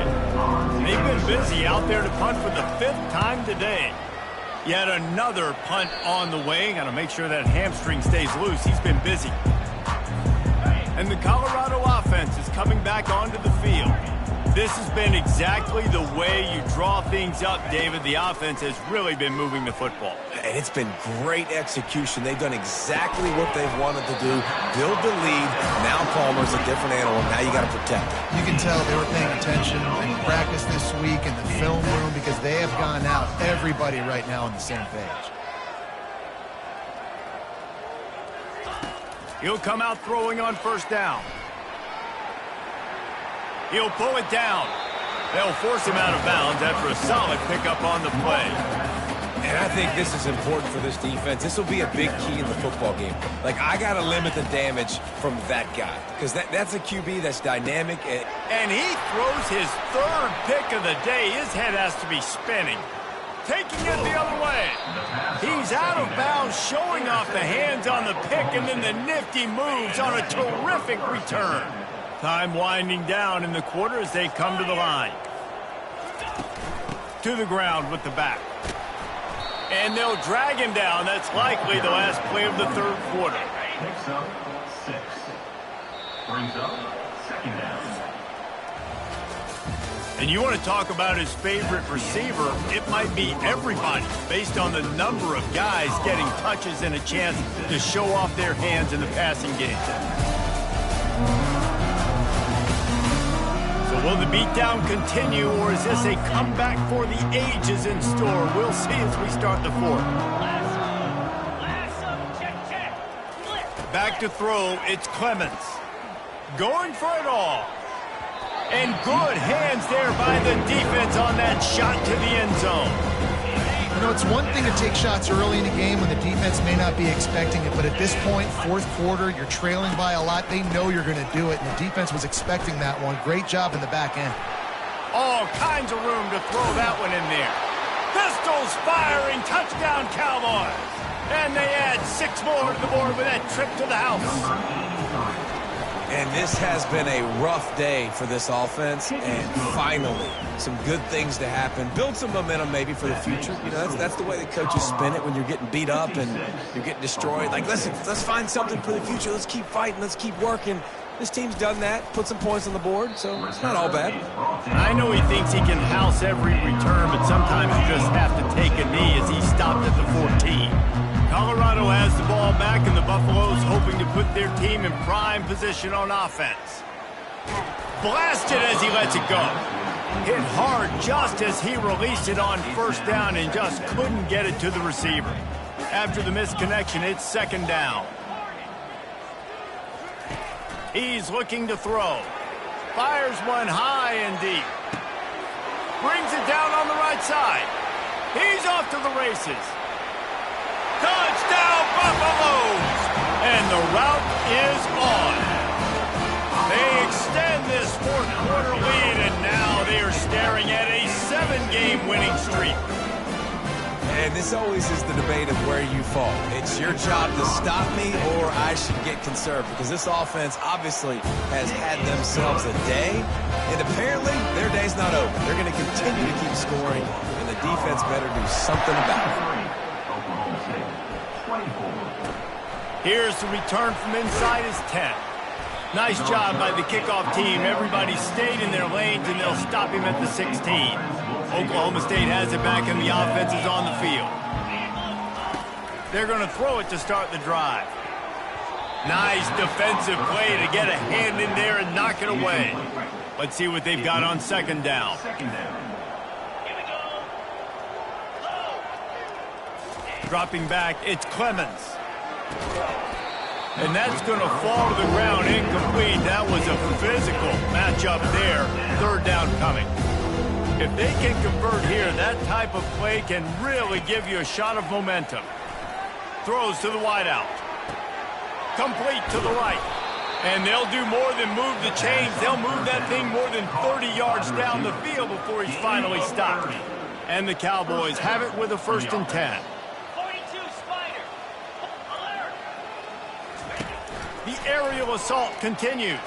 They've been busy out there to punt for the 5th time today. Yet another punt on the way. Got to make sure that hamstring stays loose. He's been busy. And the Colorado offense is coming back onto the field. This has been exactly the way you draw things up, David. The offense has really been moving the football.
And it's been great execution. They've done exactly what they've wanted to do. Build the lead. Now Palmer's a different animal. Now you got to protect it.
You can tell they were paying attention in practice this week in the film room because they have gone out. Everybody right now on the same page.
He'll come out throwing on first down. He'll pull it down. They'll force him out of bounds after a solid pickup on the play.
And I think this is important for this defense. This will be a big key in the football game. Like, I got to limit the damage from that guy because that's a QB that's dynamic.
And he throws his 3rd pick of the day. His head has to be spinning. Taking it the other way. He's out of bounds, showing off the hands on the pick, and then the nifty moves on a terrific return. Time winding down in the quarter as they come to the line. To the ground with the back. And they'll drag him down. That's likely the last play of the 3rd quarter.
Picks up 6. Brings up 2nd down.
And you want to talk about his favorite receiver, it might be everybody based on the number of guys getting touches and a chance to show off their hands in the passing game. So will the beatdown continue, or is this a comeback for the ages in store? We'll see as we start the 4th. Back to throw, it's Clemens. Going for it all. And good hands there by the defense on that shot to the end zone.
You know, it's one thing to take shots early in the game when the defense may not be expecting it, but at this point, 4th quarter, you're trailing by a lot. They know you're going to do it, and the defense was expecting that one. Great job in the back end.
All kinds of room to throw that one in there. Pistols firing, touchdown Cowboys. And they add 6 more to the board with that trip to the house.
And this has been a rough day for this offense, and finally, some good things to happen. Build some momentum maybe for the future. You know, that's the way the coaches spin it when you're getting beat up and you're getting destroyed. Like, listen, let's find something for the future. Let's keep fighting. Let's keep working. This team's done that, put some points on the board, so it's not all bad.
I know he thinks he can house every return, but sometimes you just have to take a knee as he stopped at the 14. Colorado has the ball back, and the Buffaloes hoping to put their team in prime position on offense. Blasted as he lets it go. Hit hard just as he released it on first down and just couldn't get it to the receiver. After the misconnection, it's 2nd down. He's looking to throw. Fires one high and deep. Brings it down on the right side. He's off to the races. Touchdown, Buffaloes! And the route is on. They fourth quarter lead, and now they are staring at a 7-game winning streak.
And this always is the debate of where you fall. It's your job to stop me, or I should get conserved, because this offense obviously has had themselves a day, and apparently their day's not over. They're going to continue to keep scoring, and the defense better do something about it.
Here's the return from inside his 10. Nice job by the kickoff team. Everybody stayed in their lanes, and they'll stop him at the 16. Oklahoma State has it back, and the offense is on the field. They're going to throw it to start the drive. Nice defensive play to get a hand in there and knock it away. Let's see what they've got on second down. Dropping back, it's Clemens. And that's going to fall to the ground incomplete. That was a physical matchup there. Third down coming. If they can convert here, that type of play can really give you a shot of momentum. Throws to the wideout. Complete to the right. And they'll do more than move the chains. They'll move that thing more than 30 yards down the field before he's finally stopped. And the Cowboys have it with a 1st and 10. The aerial assault continues.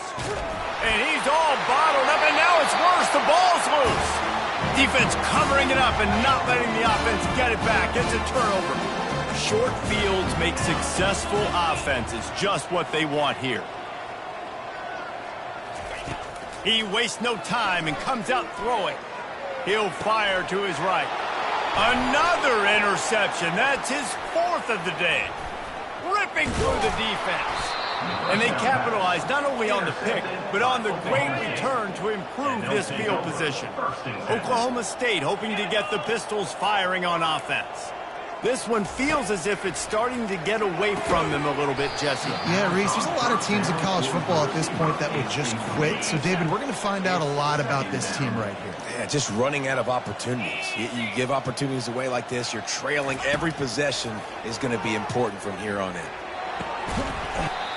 And he's all bottled up, and now it's worse. The ball's loose. Defense covering it up and not letting the offense get it back. It's a turnover. Short fields make successful offenses just what they want here. He wastes no time and comes out throwing. He'll fire to his right. Another interception. That's his 4th of the day. Ripping through the defense. And they capitalize not only on the pick, but on the great return to improve this field position. Oklahoma State hoping to get the Pistols firing on offense. This one feels as if it's starting to get away from them a little bit, Jesse.
Yeah, Reese, there's a lot of teams in college football at this point that would just quit. So, David, we're going to find out a lot about this team right here.
Yeah, just running out of opportunities. You give opportunities away like this, you're trailing. Every possession is going to be important from here on in.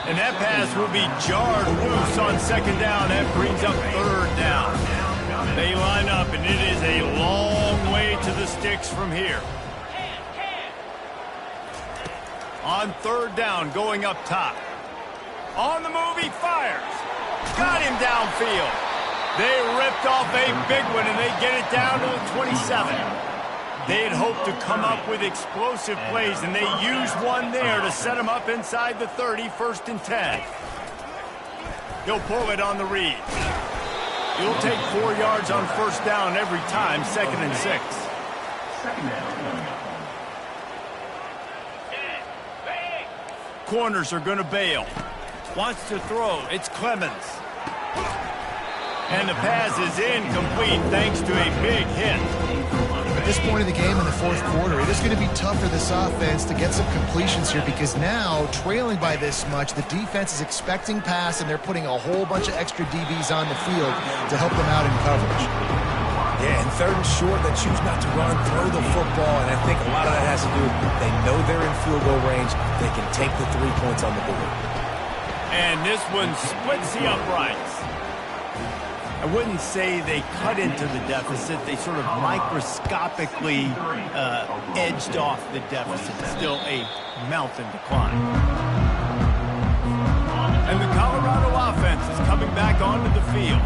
And that pass will be jarred loose on second down. That brings up third down. They line up, and it is a long way to the sticks from here. On third down, going up top. On the move, he fires. Got him downfield. They ripped off a big one, and they get it down to the 27. They had hoped to come up with explosive plays, and they used one there to set them up inside the 30, 1st and 10. He'll pull it on the read. He'll take 4 yards on 1st down every time, 2nd and 6. Corners are going to bail. Wants to throw. It's Clemens. And the pass is incomplete thanks to a big hit.
At this point of the game in the 4th quarter, it is going to be tough for this offense to get some completions here because now, trailing by this much, the defense is expecting pass, and they're putting a whole bunch of extra DBs on the field to help them out in coverage.
Yeah, and 3rd and short, they choose not to run, throw the football, and I think a lot of that has to do with they know they're in field goal range. They can take the 3 points on the board.
And this one splits the uprights. I wouldn't say they cut into the deficit. They sort of microscopically edged off the deficit. Still a mountain to climb. And the Colorado offense is coming back onto the field.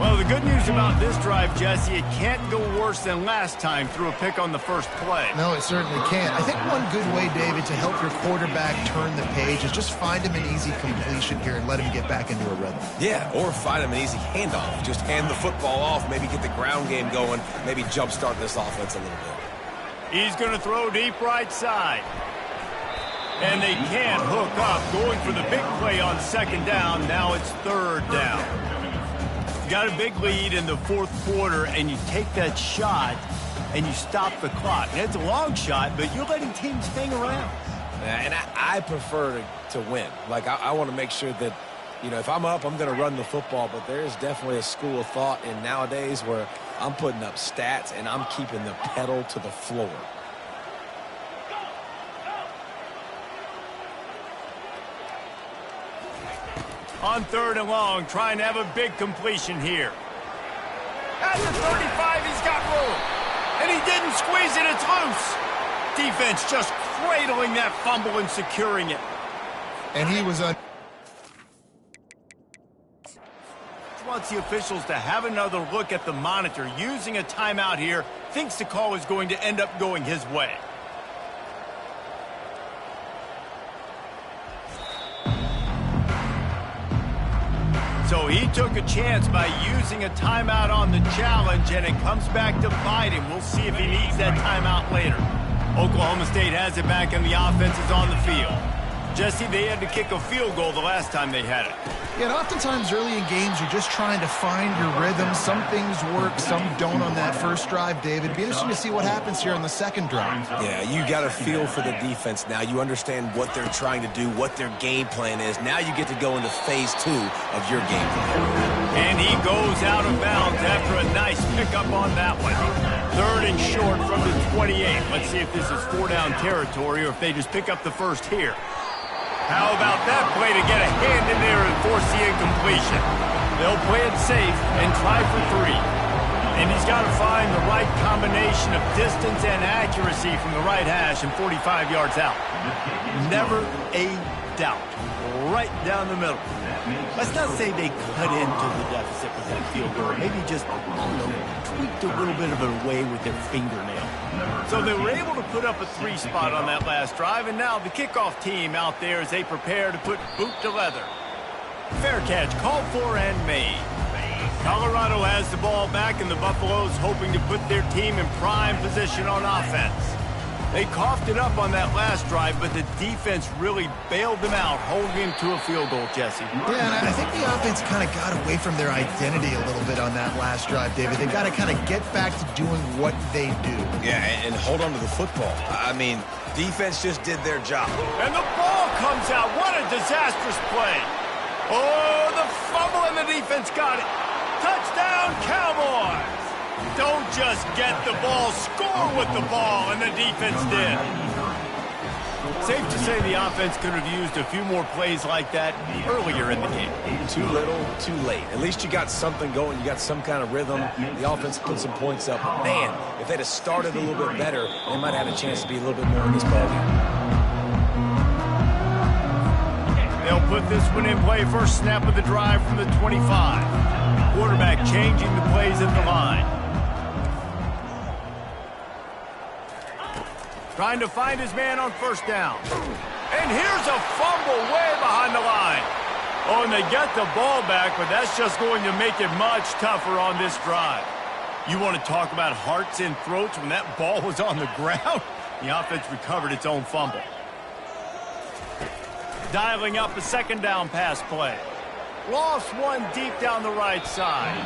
Well, the good news about this drive, Jesse, it can't go worse than last time through a pick on the first play.
No, it certainly can't. I think one good way, David, to help your quarterback turn the page is just find him an easy completion here and let him get back into a rhythm.
Yeah, or find him an easy handoff. Just hand the football off, maybe get the ground game going, maybe jumpstart this offense a little bit.
He's going to throw deep right side. And they can't hook up. Going for the big play on second down. Now it's third down. You got a big lead in the 4th quarter, and you take that shot, and you stop the clock. And it's a long shot, but you're letting teams hang around.
And I prefer to win. Like, I want to make sure that, you know, if I'm up, I'm going to run the football. But there's definitely a school of thought in nowadays where I'm putting up stats, and I'm keeping the pedal to the floor.
On 3rd and long, trying to have a big completion here. At the 35, he's got room. And he didn't squeeze it, it's loose. Defense just cradling that fumble and securing it.
And he was
wants the officials to have another look at the monitor. Using a timeout here, thinks the call is going to end up going his way. So he took a chance by using a timeout on the challenge, and it comes back to bite him. We'll see if he needs that timeout later. Oklahoma State has it back, and the offense is on the field. Jesse, they had to kick a field goal the last time they had it.
Yeah, and oftentimes early in games, you're just trying to find your rhythm. Some things work, some don't on that first drive, David. It'd be interesting to see what happens here on the second drive.
Yeah, you got a feel for the defense now. You understand what they're trying to do, what their game plan is. Now you get to go into phase 2 of your game plan.
And he goes out of bounds after a nice pickup on that one. 3rd and short from the 28. Let's see if this is 4-down territory or if they just pick up the first here. How about that play to get a hand in there and force the incompletion? They'll play it safe and try for 3. And he's got to find the right combination of distance and accuracy from the right hash and 45 yards out. Never a doubt. Right down the middle. Let's not say they cut into the deficit with that field goal. Maybe just, tweaked a little bit of it away with their fingernail. So they were able to put up a 3 spot on that last drive, and now the kickoff team out there as they prepare to put boot to leather. Fair catch called for and made. Colorado has the ball back, and the Buffaloes hoping to put their team in prime position on offense. They coughed it up on that last drive, but the defense really bailed them out, holding him to a field goal, Jesse.
Yeah, and I think the offense kind of got away from their identity a little bit on that last drive, David. They got to kind of get back to doing what they do.
Yeah, and hold on to the football. I mean, defense just did their job.
And the ball comes out. What a disastrous play. Oh, the fumble, and the defense got it. Touchdown, Cowboys. Don't just get the ball, score with the ball, and the defense did. Safe to say the offense could have used a few more plays like that earlier in the game.
Too little, too late. At least you got something going. You got some kind of rhythm. The offense put some points up. But man, if they'd have started a little bit better, they might have had a chance to be a little bit more in this ballgame.
They'll put this one in play. First snap of the drive from the 25. Quarterback changing the plays at the line. Trying to find his man on first down. And here's a fumble way behind the line. Oh, and they get the ball back, but that's just going to make it much tougher on this drive. You want to talk about hearts and throats when that ball was on the ground? The offense recovered its own fumble. Dialing up a 2nd down pass play. Lost one deep down the right side.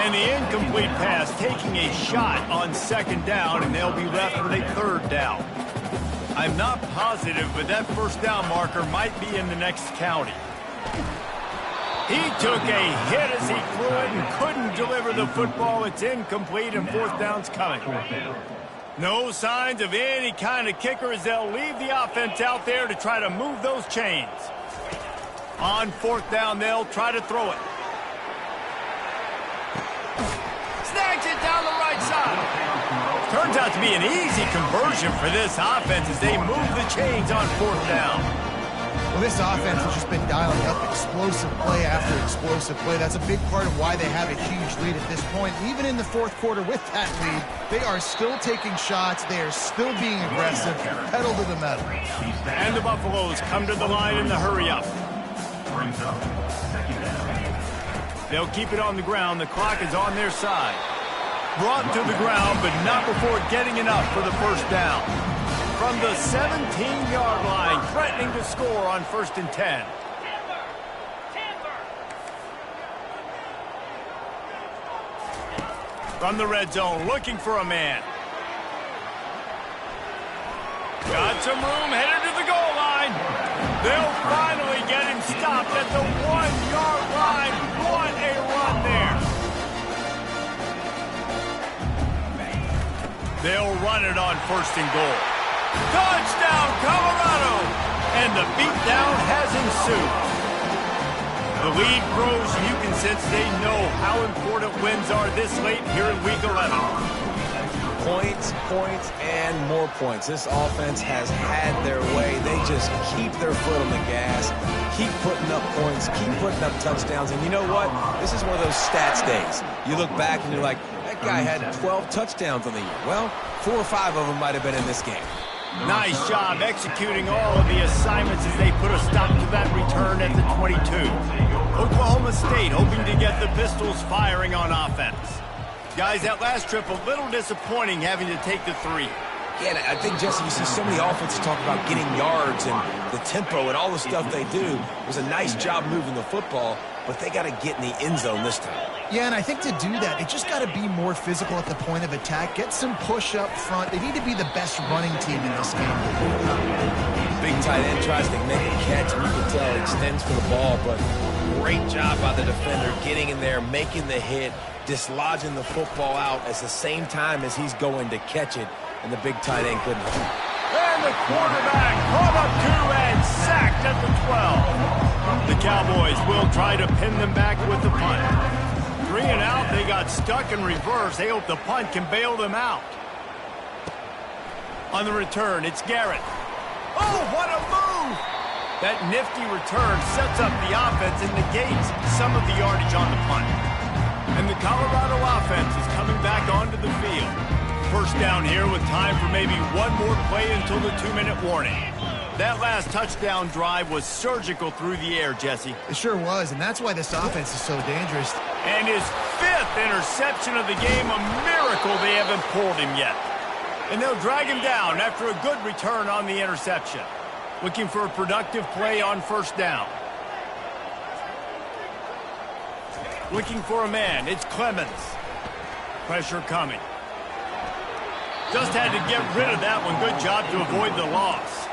And the incomplete pass taking a shot on 2nd down, and they'll be left with a 3rd down. I'm not positive, but that 1st down marker might be in the next county. He took a hit as he threw it and couldn't deliver the football. It's incomplete, and 4th down's coming. No signs of any kind of kicker as they'll leave the offense out there to try to move those chains. On 4th down, they'll try to throw it. Snags it down the right side. Turns out to be an easy conversion for this offense as they move the chains on 4th down.
Well, this offense has just been dialing up explosive play after explosive play. That's a big part of why they have a huge lead at this point. Even in the 4th quarter with that lead, they are still taking shots. They are still being aggressive, pedal to the metal.
And the Buffaloes come to the line in the hurry-up. They'll keep it on the ground. The clock is on their side. Brought to the ground, but not before getting enough for the 1st down. From the 17-yard line, threatening to score on 1st and 10. From the red zone, looking for a man. Got some room, headed to the goal line. They'll finally get him stopped at the 1-yard line. What a run there. They'll run it on 1st and goal. Touchdown, Colorado! And the beatdown has ensued. The lead grows, and you can sense they know how important wins are this late here in Week 11.
Points, points, and more points. This offense has had their way. They just keep their foot on the gas, keep putting up points, keep putting up touchdowns. And you know what? This is one of those stats days. You look back and you're like, that guy had 12 touchdowns on the year. Well, 4 or 5 of them might have been in this game.
Nice job executing all of the assignments as they put a stop to that return at the 22. Oklahoma State hoping to get the Pistols firing on offense. Guys, that last trip a little disappointing having to take the 3.
Yeah, and I think, Jesse, you see so many offenses talk about getting yards and the tempo and all the stuff they do. It was a nice job moving the football, but they got to get in the end zone this time.
Yeah, and I think to do that, they just got to be more physical at the point of attack, get some push up front. They need to be the best running team in this game.
Big tight end tries to make a catch, and you can tell it extends for the ball, but great job by the defender getting in there, making the hit, dislodging the football out at the same time as he's going to catch it, and the big tight end couldn't hold it.
And the quarterback caught up 2 and sacked at the 12. The Cowboys will try to pin them back with the punt. 3 and out, they got stuck in reverse. They hope the punt can bail them out. On the return, it's Garrett. Oh, what a move! That nifty return sets up the offense and negates some of the yardage on the punt. And the Colorado offense is coming back onto the field. First down here with time for maybe one more play until the 2-minute warning. That last touchdown drive was surgical through the air, Jesse.
It sure was, and that's why this offense is so dangerous.
And his 5th interception of the game, a miracle they haven't pulled him yet. And they'll drag him down after a good return on the interception. Looking for a productive play on first down. Looking for a man, it's Clemens. Pressure coming. Just had to get rid of that one. Good job to avoid the loss.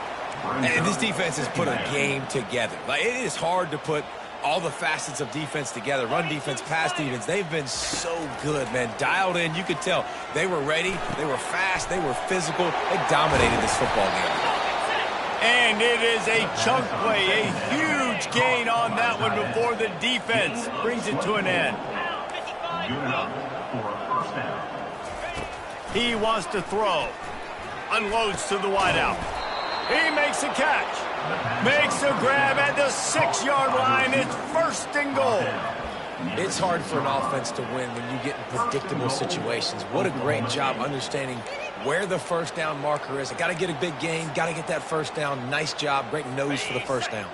And this defense has put a game together. Like, it is hard to put all the facets of defense together. Run defense, pass defense. They've been so good, man. Dialed in. You could tell they were ready. They were fast. They were physical. They dominated this football game.
And it is a chunk play. A huge gain on that one before the defense brings it to an end. He wants to throw. Unloads to the wideout. He makes a catch. Makes a grab at the 6-yard line. It's 1st and goal.
It's hard for an offense to win when you get in predictable situations. What a great job understanding where the first down marker is. I got to get a big gain. Got to get that first down. Nice job. Great nose for the first down.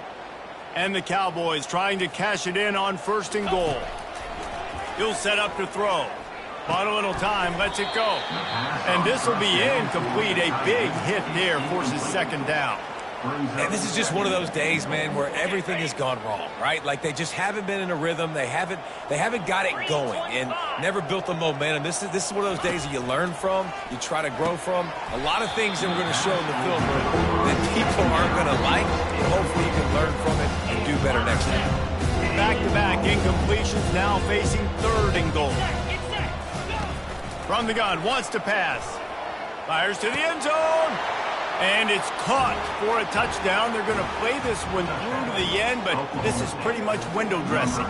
And the Cowboys trying to cash it in on 1st and goal. He'll set up to throw. But a little time, lets it go. And this will be incomplete. A big hit there forces 2nd down.
And this is just one of those days, man, where everything has gone wrong, right? Like they just haven't been in a rhythm. They haven't got it going and never built the momentum. This is one of those days that you learn from, you try to grow from. A lot of things that we're going to show in the film room that people aren't going to like, but hopefully you can learn from it and do better next time.
Back-to-back incompletions now facing 3rd and goal. From the gun, wants to pass. Fires to the end zone. And it's caught for a touchdown. They're going to play this one through to the end, but this is pretty much window dressing.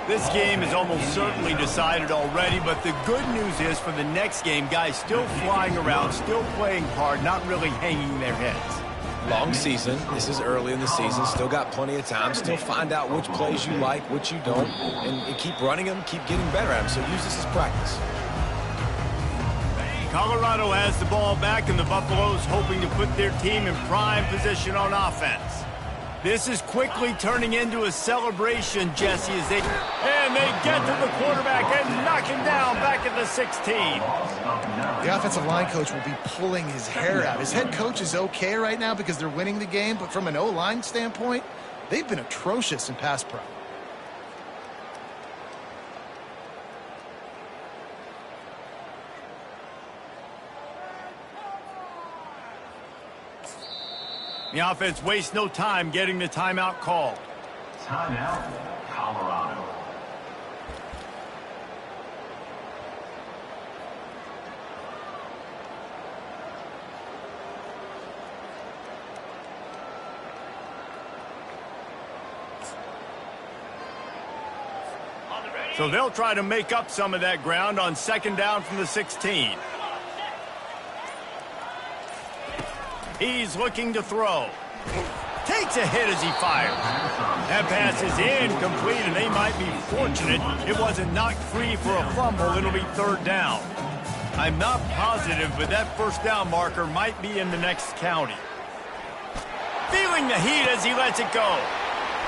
This game is almost certainly decided already, but the good news is for the next game, guys still flying around, still playing hard, not really hanging their heads.
Long season. This is early in the season. Still got plenty of time. Still find out which plays you like, which you don't, and keep running them, keep getting better at them. So use this as practice.
Colorado has the ball back, and the Buffaloes hoping to put their team in prime position on offense. This is quickly turning into a celebration, Jesse, as they get to the quarterback and knock him down back at the 16.
The offensive line coach will be pulling his hair out. His head coach is okay right now because they're winning the game, but from an O-line standpoint, they've been atrocious in pass pro.
The offense wastes no time getting the timeout called.
Timeout, Colorado.
So they'll try to make up some of that ground on second down from the 16. He's looking to throw. Takes a hit as he fires. That pass is incomplete, and they might be fortunate it wasn't knocked free for a fumble. It'll be third down. I'm not positive, but that first down marker might be in the next county. Feeling the heat as he lets it go.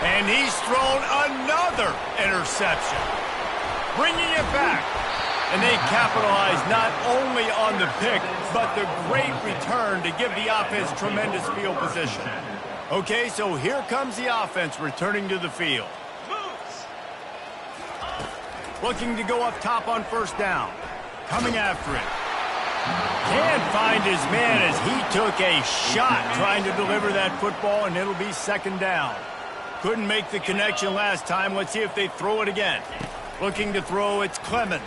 And he's thrown another interception. Bringing it back. And they capitalize not only on the pick, but the great return to give the offense tremendous field position. Okay, so here comes the offense returning to the field. Looking to go up top on first down. Coming after it. Can't find his man as he took a shot trying to deliver that football, and it'll be second down. Couldn't make the connection last time. Let's see if they throw it again. Looking to throw, it's Clemens.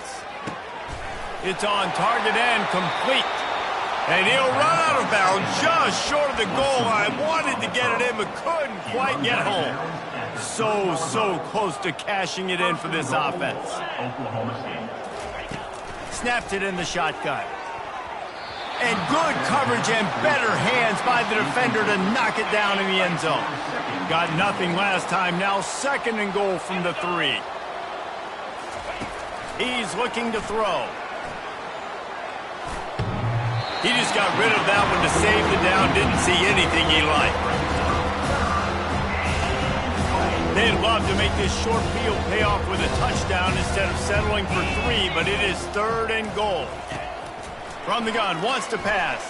It's on target and complete. And he'll run out of bounds just short of the goal line. Wanted to get it in, but couldn't quite get home. So close to cashing it in for this offense. Snapped it in the shotgun. And good coverage and better hands by the defender to knock it down in the end zone. Got nothing last time, now second and goal from the 3. He's looking to throw. He just got rid of that one to save the down. Didn't see anything he liked. They'd love to make this short field pay off with a touchdown instead of settling for 3, but it is third and goal. From the gun, wants to pass.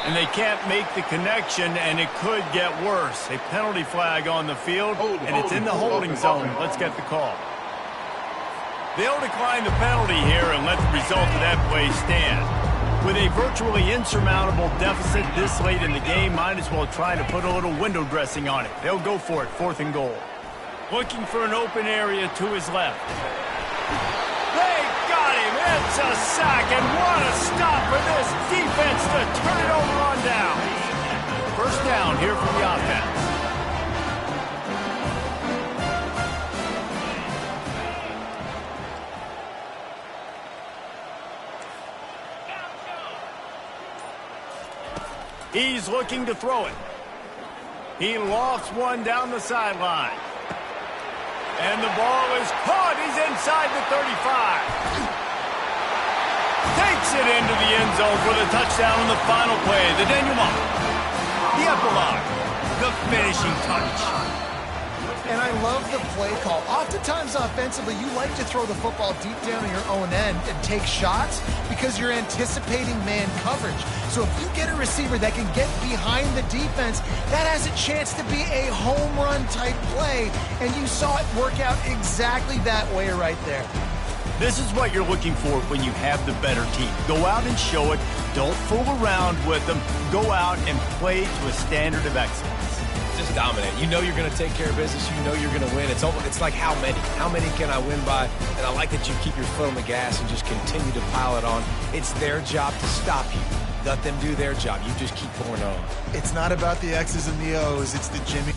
And they can't make the connection, and it could get worse. A penalty flag on the field, and it's in the holding zone. Let's get the call. They'll decline the penalty here and let the result of that play stand. With a virtually insurmountable deficit this late in the game, might as well try to put a little window dressing on it. They'll go for it, fourth and goal. Looking for an open area to his left. They got him. It's a sack, and what a stop for this defense to turn it over on down. First down here for the offense. He's looking to throw it. He lofts one down the sideline. And the ball is caught. He's inside the 35. Takes it into the end zone for the touchdown on the final play. The denouement. The epilogue. The finishing touch.
And I love the play call. Oftentimes offensively, you like to throw the football deep down in your own end and take shots because you're anticipating man coverage. So if you get a receiver that can get behind the defense, that has a chance to be a home run type play. And you saw it work out exactly that way right there.
This is what you're looking for when you have the better team. Go out and show it. Don't fool around with them. Go out and play to a standard of excellence.
Just dominate. You know you're going to take care of business. You know you're going to win. It's like how many? How many can I win by? And I like that you keep your foot on the gas and just continue to pile it on. It's their job to stop you. Let them do their job. You just keep pouring on.
It's not about the X's and the O's. It's the Jimmy.